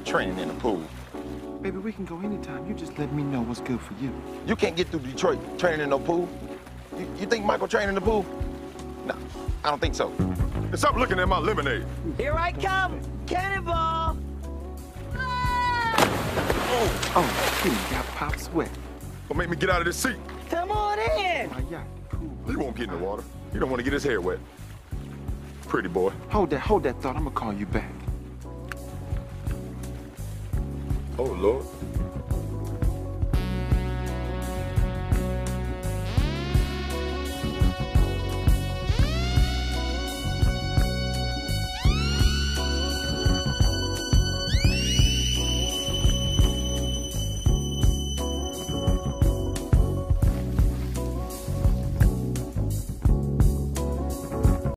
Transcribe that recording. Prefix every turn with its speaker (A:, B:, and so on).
A: training in the pool.
B: Baby, we can go anytime. You just let me know what's good for you.
A: You can't get through Detroit training in no pool. You think Michael trained in the pool? No, I don't think so.
C: And stop looking at my lemonade.
D: Here I come! Cannonball!
B: Oh, he got Pop sweat.
C: Don't make me get out of this seat.
D: Come on in!
B: My yacht, cool.
C: He won't get in the water. He don't want to get his hair wet. Pretty boy.
B: Hold that thought. I'm gonna call you back.
C: Oh, Lord.